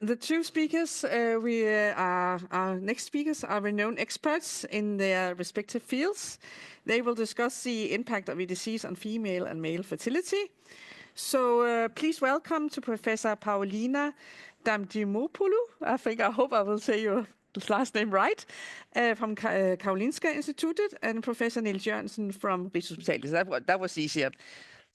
The two speakers, our next speakers are renowned experts in their respective fields. They will discuss the impact of EDCs on female and male fertility. So please welcome to Professor Pauliina Damdimopoulou. I hope I will say your last name right, from Karolinska Institutet, and Professor Niels Jørgensen from Rigshospitalet. That was easier.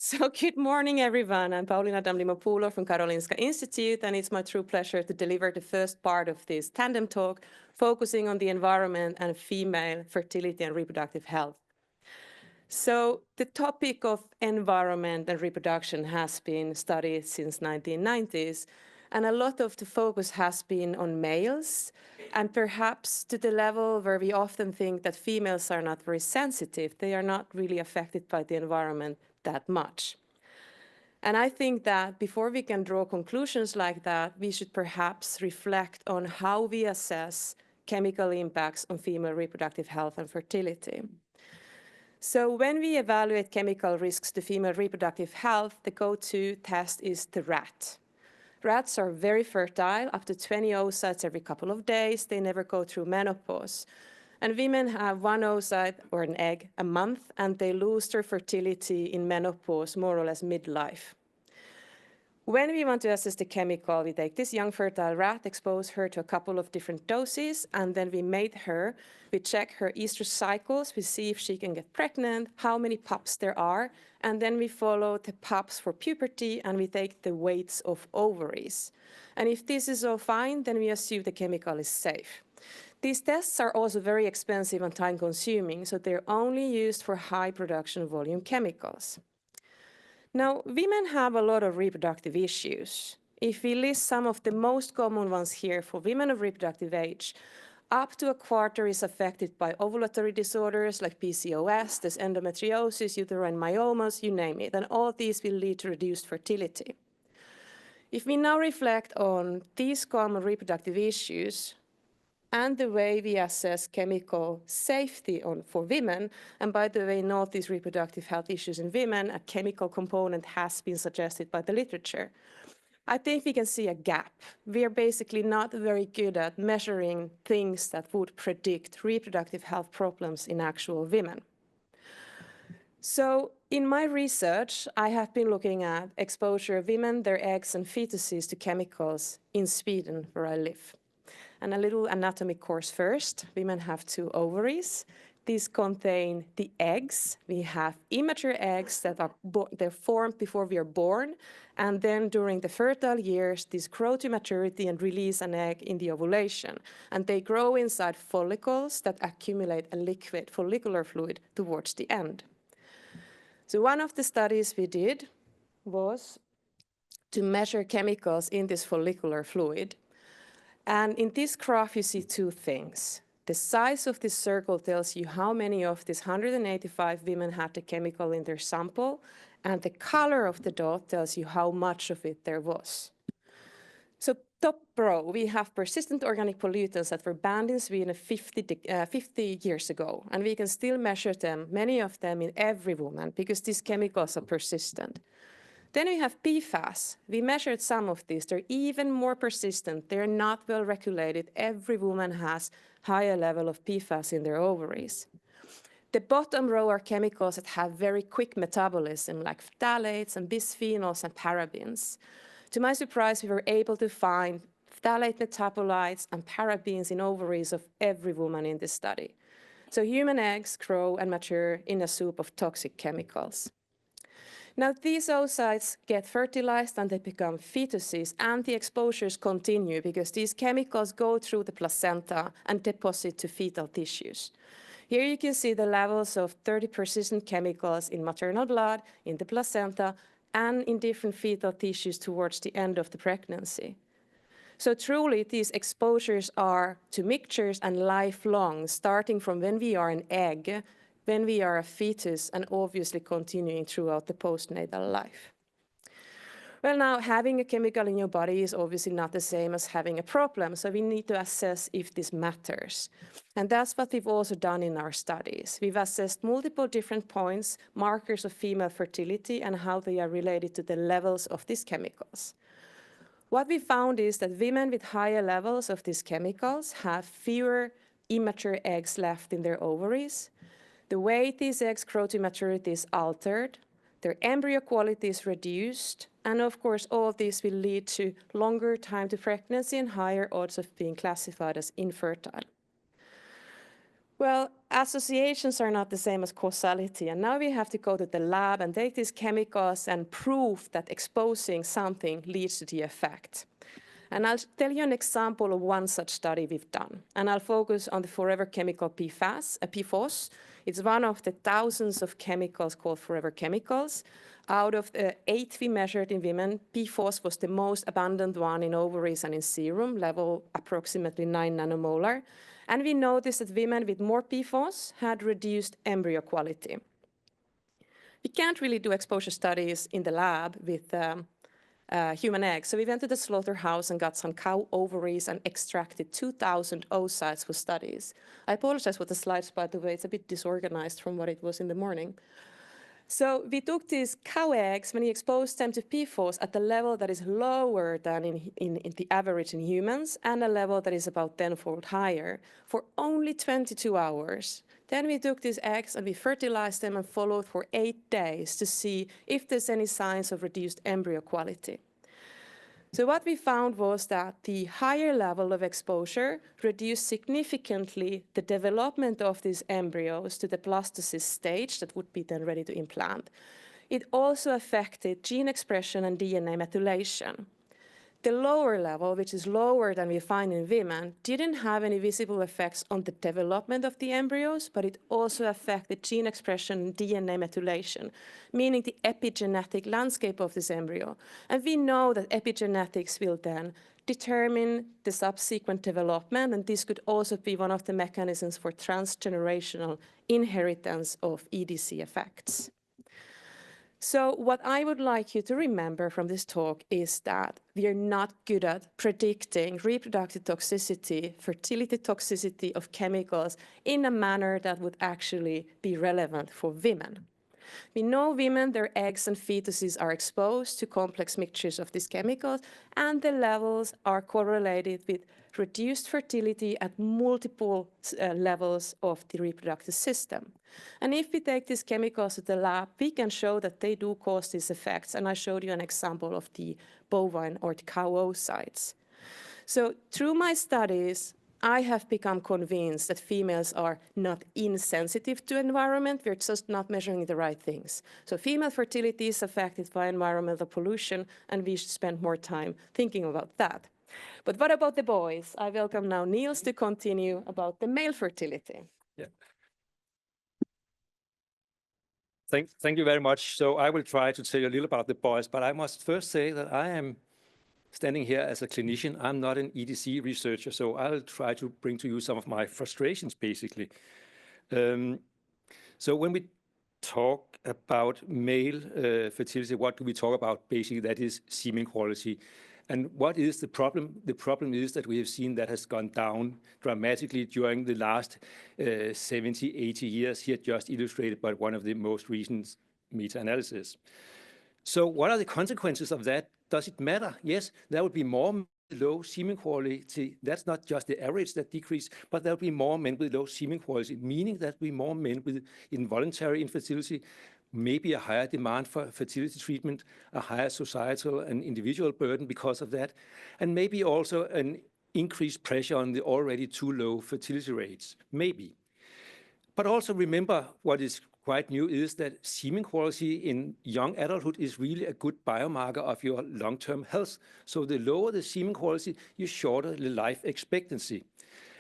So good morning, everyone. I'm Pauliina Damdimopoulou from Karolinska Institutet, and it's my true pleasure to deliver the first part of this tandem talk, focusing on the environment and female fertility and reproductive health. So the topic of environment and reproduction has been studied since 1990s, and a lot of the focus has been on males, and perhaps to the level where we often think that females are not very sensitive. They are not really affected by the environment that much. And I think that before we can draw conclusions like that, we should perhaps reflect on how we assess chemical impacts on female reproductive health and fertility. So when we evaluate chemical risks to female reproductive health, the go-to test is the rat. Rats are very fertile, up to 20 oocytes every couple of days. They never go through menopause. And women have one oocyte or an egg a month, and they lose their fertility in menopause, more or less midlife. When we want to assess the chemical, we take this young fertile rat, expose her to a couple of different doses, and then we mate her. We check her estrous cycles, we see if she can get pregnant, how many pups there are, and then we follow the pups for puberty, and we take the weights of ovaries. And if this is all fine, then we assume the chemical is safe. These tests are also very expensive and time-consuming, so they're only used for high production volume chemicals. Now, women have a lot of reproductive issues. If we list some of the most common ones here for women of reproductive age, up to a quarter is affected by ovulatory disorders like PCOS, there's endometriosis, uterine myomas, you name it, and all these will lead to reduced fertility. If we now reflect on these common reproductive issues, and the way we assess chemical safety for women, and by the way, note these reproductive health issues in women, a chemical component has been suggested by the literature. I think we can see a gap. We are basically not very good at measuring things that would predict reproductive health problems in actual women. So in my research, I have been looking at exposure of women, their eggs and fetuses to chemicals in Sweden, where I live. And a little anatomy course first. Women have two ovaries. These contain the eggs. We have immature eggs that are they're formed before we are born. And then during the fertile years, these grow to maturity and release an egg in the ovulation. And they grow inside follicles that accumulate a liquid follicular fluid towards the end. So one of the studies we did was to measure chemicals in this follicular fluid. And in this graph, you see two things. The size of this circle tells you how many of these 185 women had the chemical in their sample, and the color of the dot tells you how much of it there was. So top row, we have persistent organic pollutants that were banned in Sweden 50 years ago, and we can still measure them, many of them in every woman, because these chemicals are persistent. Then we have PFAS. We measured some of these. They're even more persistent. They're not well regulated. Every woman has higher level of PFAS in their ovaries. The bottom row are chemicals that have very quick metabolism, like phthalates and bisphenols and parabens. To my surprise, we were able to find phthalate metabolites and parabens in ovaries of every woman in this study. So human eggs grow and mature in a soup of toxic chemicals. Now, these oocytes get fertilized and they become fetuses, and the exposures continue because these chemicals go through the placenta and deposit to fetal tissues. Here you can see the levels of 30 persistent chemicals in maternal blood, in the placenta, and in different fetal tissues towards the end of the pregnancy. So truly, these exposures are to mixtures and lifelong, starting from when we are an egg, when we are a fetus, and obviously continuing throughout the postnatal life. Well, now, having a chemical in your body is obviously not the same as having a problem, so we need to assess if this matters. And that's what we've also done in our studies. We've assessed multiple different points, markers of female fertility, and how they are related to the levels of these chemicals. What we found is that women with higher levels of these chemicals have fewer immature eggs left in their ovaries. The way these eggs grow to maturity is altered, their embryo quality is reduced, and of course all of this will lead to longer time to pregnancy and higher odds of being classified as infertile. Well, associations are not the same as causality, and now we have to go to the lab and take these chemicals and prove that exposing something leads to the effect. And I'll tell you an example of one such study we've done. And I'll focus on the forever chemical PFAS. It's one of the thousands of chemicals called forever chemicals. Out of the 8 we measured in women, PFAS was the most abundant one in ovaries and in serum, level approximately 9 nanomolar. And we noticed that women with more PFAS had reduced embryo quality. We can't really do exposure studies in the lab with human eggs. So we went to the slaughterhouse and got some cow ovaries and extracted 2,000 oocytes for studies. I apologize for the slides, by the way. It's a bit disorganized from what it was in the morning. So we took these cow eggs, when we exposed them to PFAS at a level that is lower than in the average in humans, and a level that is about 10-fold higher, for only 22 hours. Then we took these eggs and we fertilized them and followed for 8 days to see if there's any signs of reduced embryo quality. So what we found was that the higher level of exposure reduced significantly the development of these embryos to the blastocyst stage that would be then ready to implant. It also affected gene expression and DNA methylation. The lower level, which is lower than we find in women, didn't have any visible effects on the development of the embryos, but it also affected gene expression and DNA methylation, meaning the epigenetic landscape of this embryo. And we know that epigenetics will then determine the subsequent development, and this could also be one of the mechanisms for transgenerational inheritance of EDC effects. So what I would like you to remember from this talk is that we are not good at predicting reproductive toxicity, fertility toxicity of chemicals in a manner that would actually be relevant for women. We know women, their eggs and fetuses are exposed to complex mixtures of these chemicals, and the levels are correlated with reduced fertility at multiple levels of the reproductive system. And if we take these chemicals to the lab, we can show that they do cause these effects. And I showed you an example of the bovine or the cow oocytes. So through my studies, I have become convinced that females are not insensitive to environment. We're just not measuring the right things. So female fertility is affected by environmental pollution, and we should spend more time thinking about that. But what about the boys? I welcome now Niels to continue about the male fertility. Yeah. Thank you very much. So I will try to tell you a little about the boys, but I must first say that I am standing here as a clinician. I'm not an EDC researcher, so I'll try to bring to you some of my frustrations, basically. So when we talk about male fertility, what do we talk about? Basically, that is semen quality. And what is the problem? The problem is that we have seen that has gone down dramatically during the last 70, 80 years, here just illustrated by one of the most recent meta-analyses. So what are the consequences of that? Does it matter? Yes, there will be more low semen quality. That's not just the average that decrease, but there will be more men with low semen quality, meaning that there will be more men with involuntary infertility, maybe a higher demand for fertility treatment, a higher societal and individual burden because of that, and maybe also an increased pressure on the already too low fertility rates, maybe. But also remember what is quite new is that semen quality in young adulthood is really a good biomarker of your long-term health. So the lower the semen quality, the shorter the life expectancy.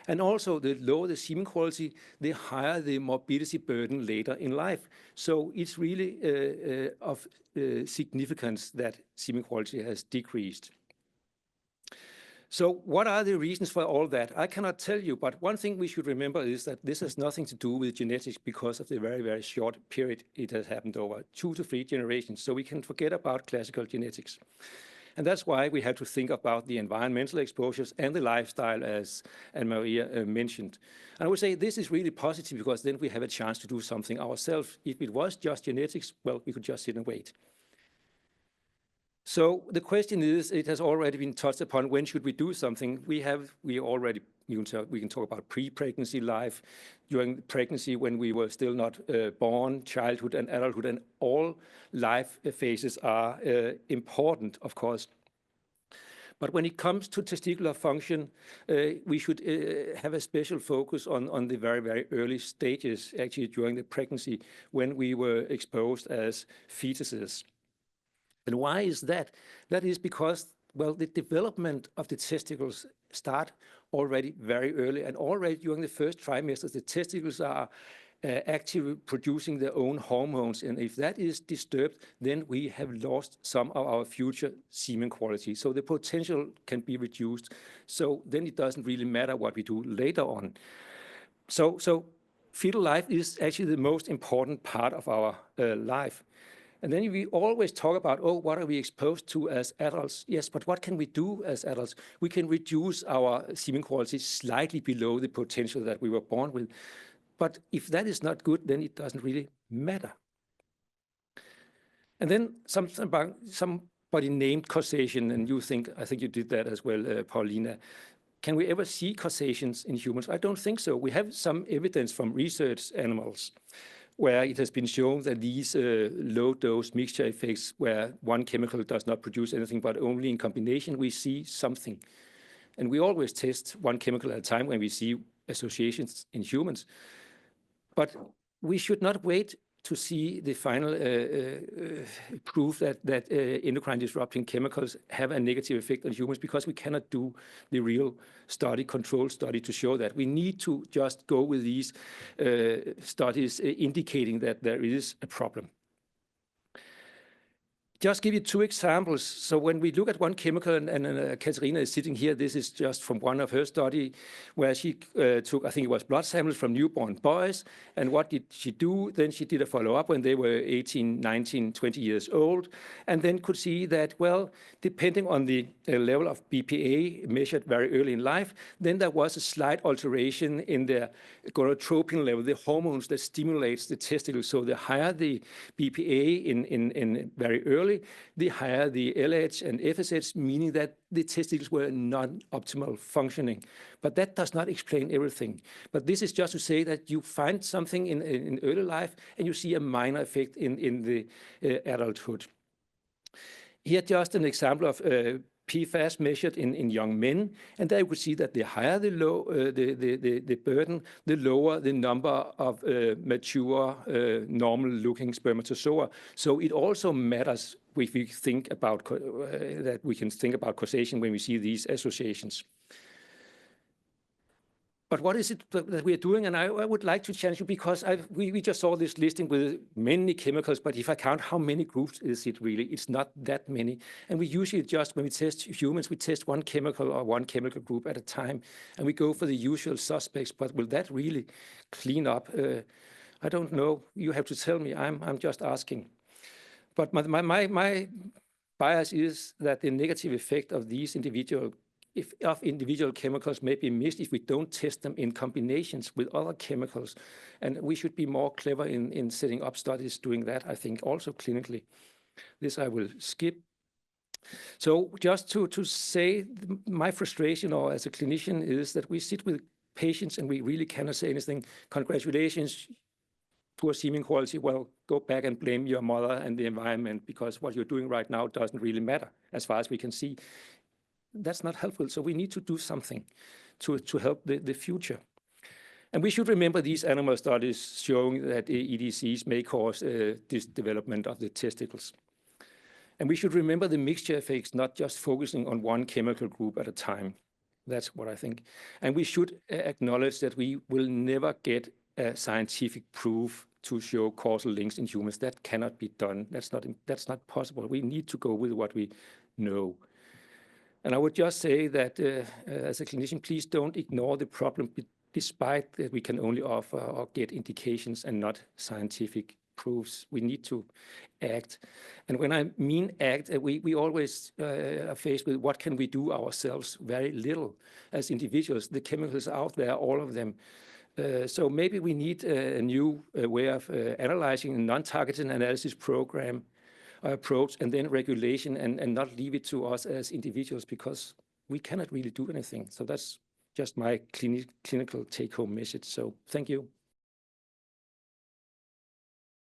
And also, the lower the semen quality, the higher the morbidity burden later in life. So it's really of significance that semen quality has decreased. So what are the reasons for all that? I cannot tell you, but one thing we should remember is that this has nothing to do with genetics because of the very, very short period it has happened over 2 to 3 generations. So we can forget about classical genetics. And that's why we have to think about the environmental exposures and the lifestyle, as Anne-Maria mentioned. And I would say this is really positive because then we have a chance to do something ourselves. If it was just genetics, well, we could just sit and wait. So the question is, it has already been touched upon, when should we do something? We can talk about pre-pregnancy life, during pregnancy when we were still not born, childhood and adulthood, and all life phases are important, of course. But when it comes to testicular function, we should have a special focus on the very, very early stages, actually during the pregnancy, when we were exposed as fetuses. And why is that? That is because, well, the development of the testicles start already very early, and already during the first trimester, the testicles are actively producing their own hormones. And if that is disturbed, then we have lost some of our future semen quality. So the potential can be reduced. So then it doesn't really matter what we do later on. So fetal life is actually the most important part of our life. And then we always talk about, oh, what are we exposed to as adults? Yes, but what can we do as adults? We can reduce our semen quality slightly below the potential that we were born with. But if that is not good, then it doesn't really matter. And then somebody named causation, and I think you did that as well, Pauliina. Can we ever see causations in humans? I don't think so. We have some evidence from research animals where it has been shown that these low-dose mixture effects, where one chemical does not produce anything, but only in combination, we see something. And we always test one chemical at a time when we see associations in humans. But we should not wait to see the final proof that endocrine disrupting chemicals have a negative effect on humans, because we cannot do the real control study to show that. We need to just go with these studies indicating that there is a problem. Just give you two examples. So when we look at one chemical, and Katarina is sitting here, this is just from one of her studies where she took, I think it was blood samples from newborn boys. And what did she do? Then she did a follow-up when they were 18, 19, 20 years old, and then could see that, well, depending on the level of BPA measured very early in life, then there was a slight alteration in the gonadotropin level, the hormones that stimulates the testicles. So the higher the BPA in very early, the higher the LH and FSH, meaning that the testicles were non-optimal functioning. But that does not explain everything. But this is just to say that you find something in early life and you see a minor effect in the adulthood. Here, just an example of PFAS measured in young men, and there you could see that the higher the burden, the lower the number of mature, normal-looking spermatozoa. So it also matters if we think about that we can think about causation when we see these associations. But what is it that we are doing? And I would like to challenge you, because we just saw this listing with many chemicals, but if I count how many groups is it really, it's not that many. And we usually just, when we test humans, we test one chemical or one chemical group at a time, and we go for the usual suspects. But will that really clean up? I don't know. You have to tell me. I'm just asking. But my bias is that the negative effect of these individual chemicals may be missed if we don't test them in combinations with other chemicals. And we should be more clever in setting up studies doing that, I think, also clinically. This I will skip. So just to say, my frustration, or as a clinician, is that we sit with patients and we really cannot say anything. Congratulations, poor semen quality. Well, go back and blame your mother and the environment, because what you're doing right now doesn't really matter as far as we can see. That's not helpful. So we need to do something to help the future. And we should remember these animal studies showing that EDCs may cause this development of the testicles. And we should remember the mixture effects, not just focusing on one chemical group at a time. That's what I think. And we should acknowledge that we will never get a scientific proof to show causal links in humans. That cannot be done. That's not possible. We need to go with what we know. And I would just say that as a clinician, please don't ignore the problem, despite that we can only offer or get indications and not scientific proofs. We need to act. And when I mean act, we always are faced with what can we do ourselves? Very little as individuals. The chemicals are out there, all of them. So maybe we need a new way of analyzing a non-targeted analysis program, approach, and then regulation, and not leave it to us as individuals, because we cannot really do anything. So that's just my clinical take-home message. So thank you.